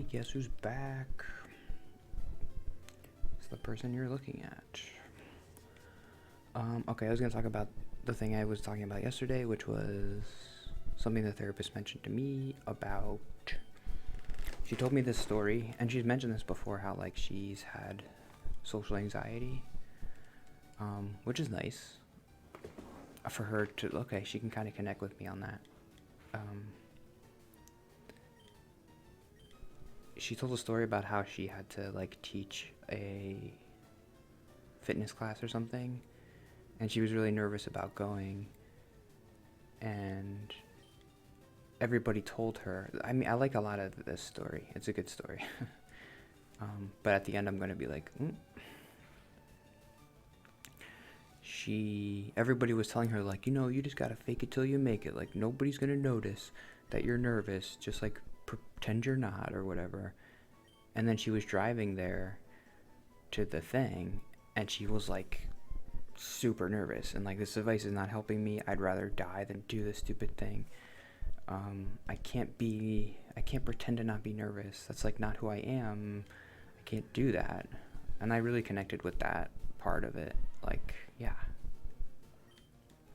guess who's back? It's the person you're looking at. Okay, I was going to talk about the thing I was talking about yesterday, which was something the therapist mentioned to me about. She told me this story, and she's mentioned this before, how, like, she's had social anxiety, which is nice for her to, okay, she can kind of connect with me on that. She told a story about how she had to, like, teach a fitness class or something, and she was really nervous about going, and everybody told her, I mean, I like a lot of this story, it's a good story, but at the end I'm going to be like, everybody was telling her, like, you just gotta fake it till you make it, like, nobody's gonna notice that you're nervous, just, like, pretend you're not, or whatever. And then she was driving there to the thing, and she was, like, super nervous, and, like, this advice is not helping me. I'd rather die than do this stupid thing. I can't pretend to not be nervous. That's, like, not who I am. I can't do that. And I really connected with that part of it. Like, yeah,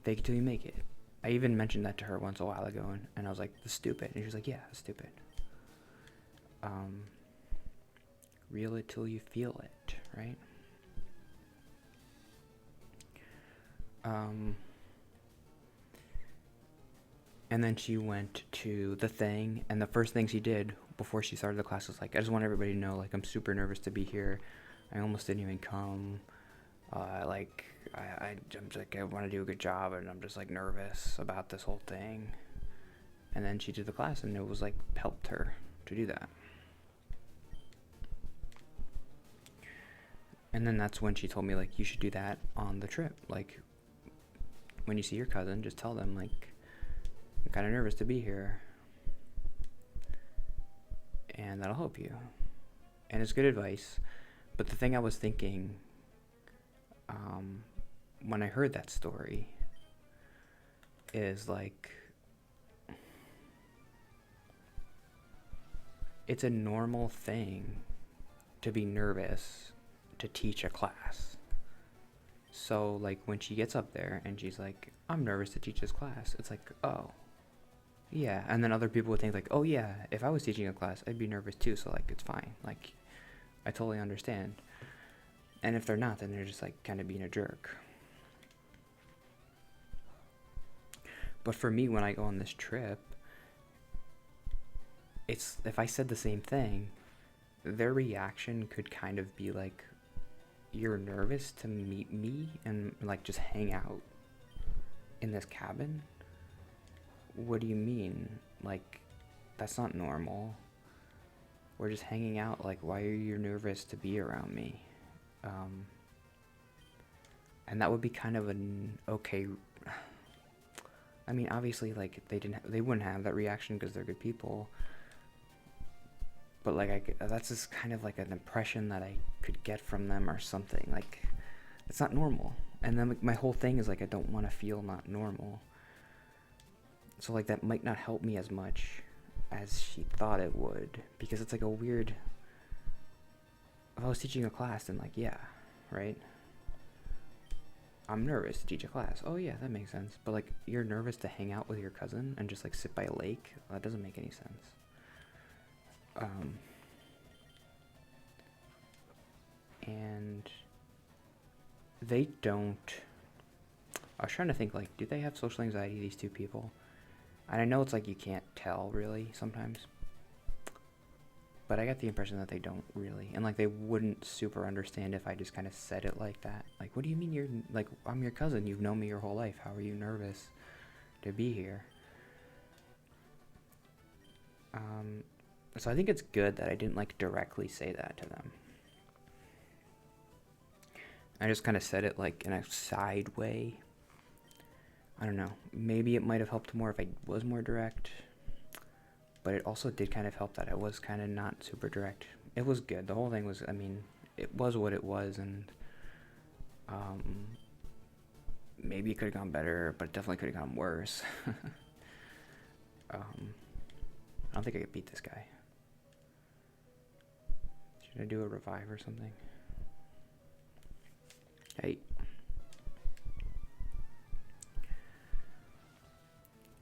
fake it till you make it. I even mentioned that to her once a while ago, and I was like, that's stupid. And she was like, yeah, that's stupid. Reel it till you feel it, right? And then she went to the thing, and the first thing she did before she started the class was like, I just want everybody to know, like, I'm super nervous to be here. I almost didn't even come. I'm just like, I want to do a good job, and I'm just, like, nervous about this whole thing. And then she did the class, and it was, like, helped her to do that. And then that's when she told me, like, you should do that on the trip. Like, when you see your cousin, just tell them, like, I'm kind of nervous to be here, and that'll help you. And it's good advice. But the thing I was thinking, when I heard that story, is, like, it's a normal thing to be nervous to teach a class. So, like, when she gets up there and she's like, I'm nervous to teach this class, it's like, oh, yeah. And then other people would think, like, oh, yeah, if I was teaching a class, I'd be nervous too, so, like, it's fine. Like, I totally understand. And if they're not, then they're just, like, kind of being a jerk. But for me, when I go on this trip, it's, if I said the same thing, their reaction could kind of be like, you're nervous to meet me and, like, just hang out in this cabin? What do you mean? Like, that's not normal. We're just hanging out. Like, why are you nervous to be around me? And that would be kind of an okay. I mean, obviously, like, they wouldn't have that reaction because they're good people. But, like, that's just kind of like an impression that I could get from them or something. Like, it's not normal. And then, like, my whole thing is, like, I don't want to feel not normal. So, like, that might not help me as much as she thought it would. Because it's, like, a weird... If I was teaching a class, then, like, yeah, right? I'm nervous to teach a class. Oh, yeah, that makes sense. But, like, you're nervous to hang out with your cousin and just, like, sit by a lake? That doesn't make any sense. And they don't... I was trying to think, like, do they have social anxiety, these two people? And I know it's, like, you can't tell, really, sometimes. But I got the impression that they don't really. And, like, they wouldn't super understand if I just kind of said it like that. Like, what do you mean you're... Like, I'm your cousin. You've known me your whole life. How are you nervous to be here? So I think it's good that I didn't, like, directly say that to them. I just kind of said it, like, in a side way. I don't know. Maybe it might have helped more if I was more direct. But it also did kind of help that I was kind of not super direct. It was good. The whole thing was, I mean, it was what it was, and maybe it could have gone better, but it definitely could have gone worse. I don't think I could beat this guy. Did I do a revive or something? Hey.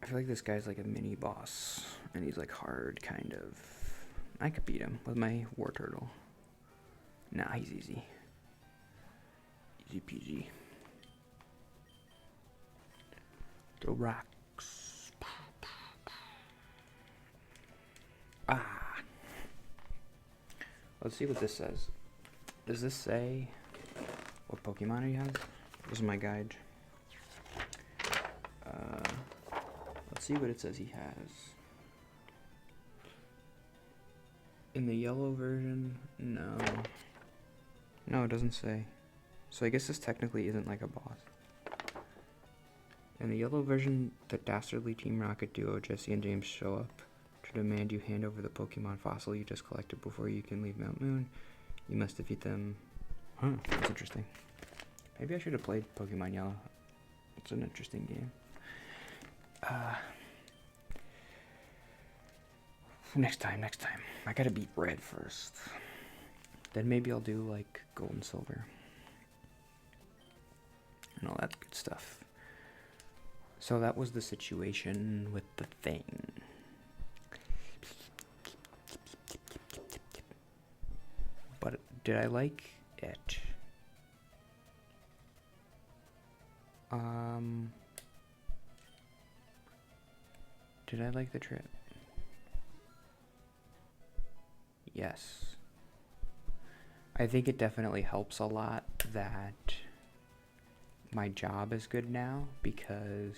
I feel like this guy's like a mini boss, and he's like hard, kind of. I could beat him with my war turtle. Nah, he's easy. Easy peasy. Throw rocks. Ah. Let's see what this says. Does this say what Pokemon he has? This is my guide. Let's see what it says he has. In the yellow version, no. No, it doesn't say. So I guess this technically isn't like a boss. In the yellow version, the dastardly Team Rocket duo, Jesse and James, show up to demand you hand over the Pokemon fossil you just collected before you can leave Mount Moon. You must defeat them. Huh, that's interesting. Maybe I should have played Pokemon Yellow. It's an interesting game. Next time. I gotta beat Red first. Then maybe I'll do like Gold and Silver. And all that good stuff. So that was the situation with the thing. But did I like it? Did I like the trip? Yes. I think it definitely helps a lot that my job is good now, because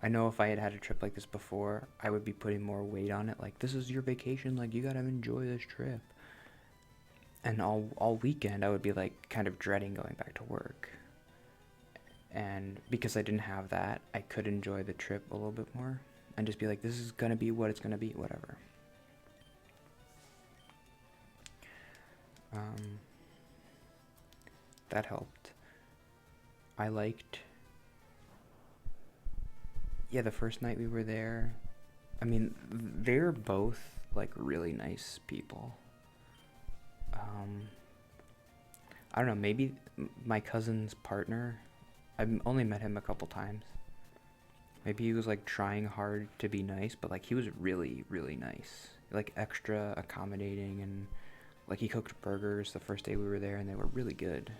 I know if I had had a trip like this before, I would be putting more weight on it. Like, this is your vacation, like, you gotta enjoy this trip. And all weekend, I would be, like, kind of dreading going back to work. And because I didn't have that, I could enjoy the trip a little bit more. And just be like, this is gonna be what it's gonna be, whatever. That helped. I liked... Yeah, the first night we were there, I mean, they're both, like, really nice people. I don't know, maybe my cousin's partner, I've only met him a couple times. Maybe he was, like, trying hard to be nice, but, like, he was really, really nice. Like, extra accommodating, and, like, he cooked burgers the first day we were there, and they were really good.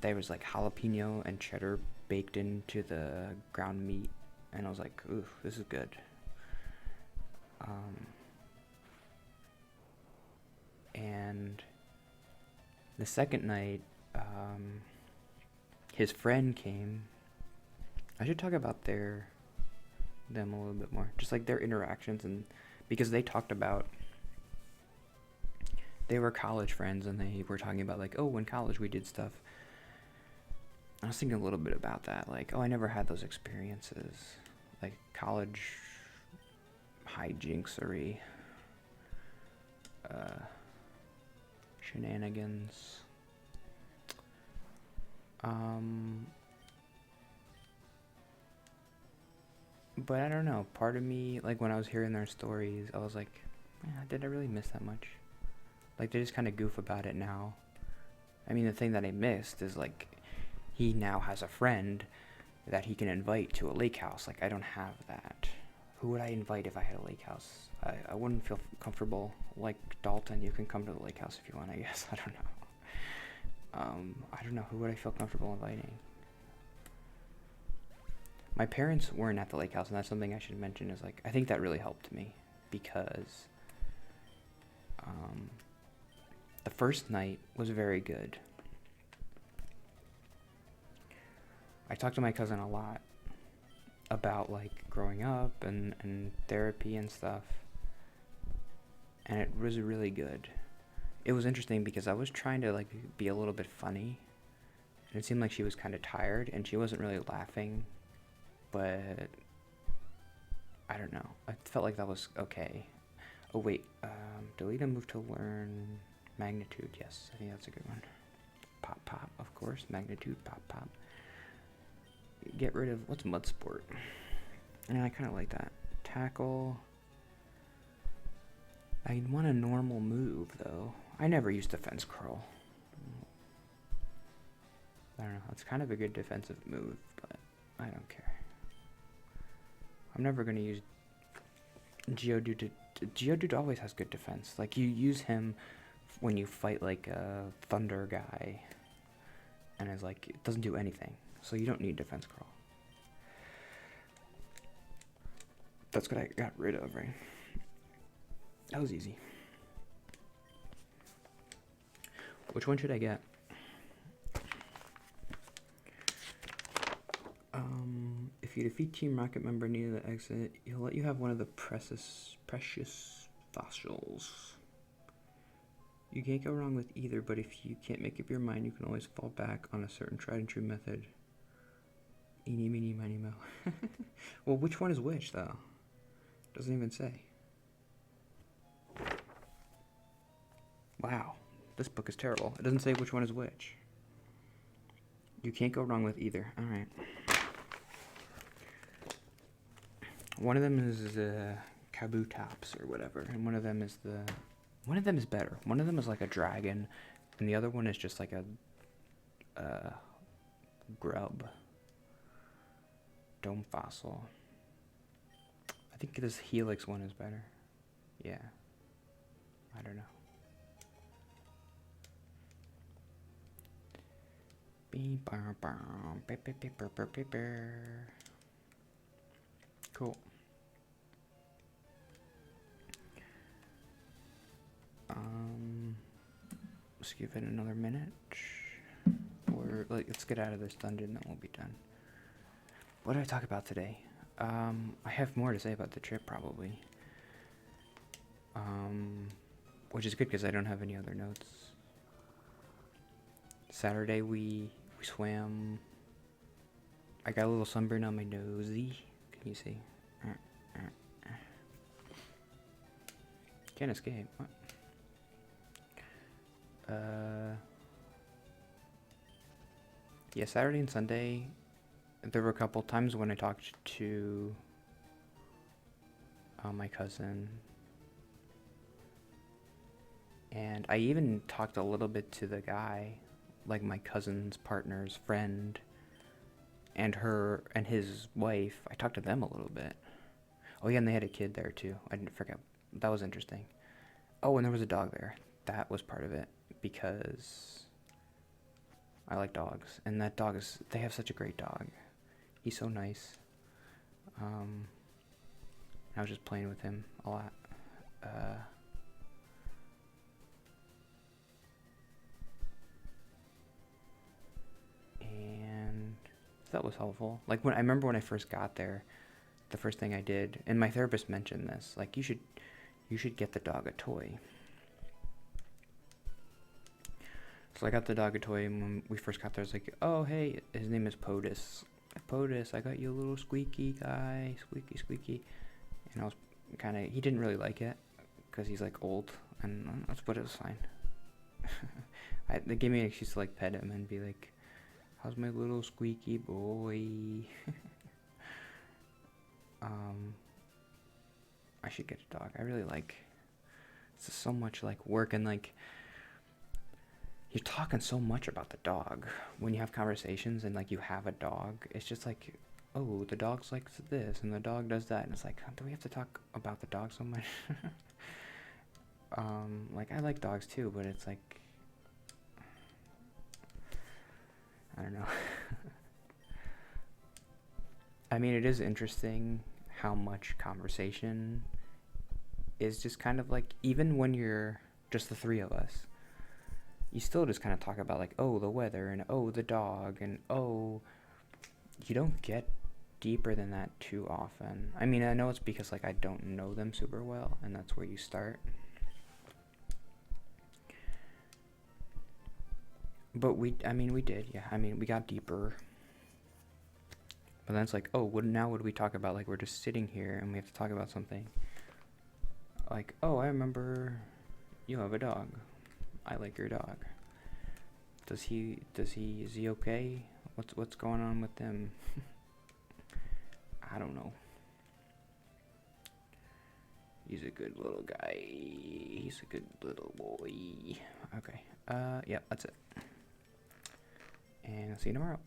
There was, like, jalapeno and cheddar baked into the ground meat, and I was like, ooh, this is good. And the second night, his friend came. I should talk about them a little bit more, just like their interactions, and because they talked about, they were college friends, and they were talking about, like, oh, in college we did stuff. I was thinking a little bit about that, like, oh, I never had those experiences, like college hijinks-ery, shenanigans. But I don't know, part of me, like, when I was hearing their stories, I was like, did I really miss that much? Like, they just kind of goof about it now. I mean, the thing that I missed is, like, he now has a friend that he can invite to a lake house. Like, I don't have that. Who would I invite if I had a lake house? I wouldn't feel comfortable. Like, Dalton, you can come to the lake house if you want, I guess. I don't know. I don't know. Who would I feel comfortable inviting? My parents weren't at the lake house, and that's something I should mention, is, like, I think that really helped me, because the first night was very good. I talked to my cousin a lot about, like, growing up and therapy and stuff, and it was really good. It was interesting because I was trying to, like, be a little bit funny, and it seemed like she was kind of tired, and she wasn't really laughing, but I don't know. I felt like that was okay. Oh, wait. Delete and move to learn magnitude. Yes, I think that's a good one. Pop, pop, of course. Magnitude, pop, pop. Get rid of... What's mud sport? And I kind of like that. Tackle. I want a normal move, though. I never use defense curl. I don't know. It's kind of a good defensive move, but I don't care. I'm never going to use Geodude. Geodude always has good defense. Like, you use him when you fight, like, a Thunder guy. And it's like, it doesn't do anything. So you don't need defense curl. That's what I got rid of, right? That was easy. Which one should I get? If you defeat Team Rocket member near the exit, he'll let you have one of the precious fossils. You can't go wrong with either, but if you can't make up your mind, you can always fall back on a certain tried and true method. Eeny, meeny, miny, mo. Well, which one is which, though? Doesn't even say. Wow, this book is terrible. It doesn't say which one is which. You can't go wrong with either. Alright. One of them is Kabutops or whatever, and one of them is better. One of them is like a dragon, and the other one is just like a grub. Dome fossil. I think this Helix one is better. Yeah. I don't know. Cool. Let's give it another minute. Or let's get out of this dungeon, then we'll be done. What did I talk about today? I have more to say about the trip probably. Which is good because I don't have any other notes. Saturday we swam. I got a little sunburn on my nosy. Can you see? Can't escape. What? Yeah, Saturday and Sunday, there were a couple times when I talked to my cousin. And I even talked a little bit to the guy, like my cousin's partner's friend, and his wife. I talked to them a little bit. Oh yeah, and they had a kid there too. I didn't forget. That was interesting. Oh, and there was a dog there. That was part of it, because I like dogs, and that dog they have such a great dog. He's so nice. I was just playing with him a lot. And that was helpful. Like, I remember when I first got there, the first thing I did, and my therapist mentioned this, like, you should get the dog a toy. So I got the dog a toy, and when we first got there, I was like, oh, hey, his name is POTUS. POTUS, I got you a little squeaky guy, squeaky. And I was he didn't really like it, because he's, like, old, but it was fine. They gave me an excuse to, like, pet him and be like, how's my little squeaky boy? I should get a dog. I really it's just so much, like, work, and, like, you're talking so much about the dog when you have conversations and, like, you have a dog. It's just like, oh, the dog's like this and the dog does that, and it's like, do we have to talk about the dog so much? Like, I like dogs too, but it's like, I don't know. I mean, it is interesting how much conversation is just kind of like, even when you're just the three of us, you still just kind of talk about, like, oh, the weather, and oh, the dog, and oh, you don't get deeper than that too often. I mean, I know it's because, like, I don't know them super well, and that's where you start. But we did, yeah. I mean, we got deeper. But then it's like, oh, now what do we talk about? Like, we're just sitting here, and we have to talk about something. Like, oh, I remember you have a dog. I like your dog. Is he okay? What's going on with them? I don't know. He's a good little guy. He's a good little boy. Okay. Yeah, that's it. And I'll see you tomorrow.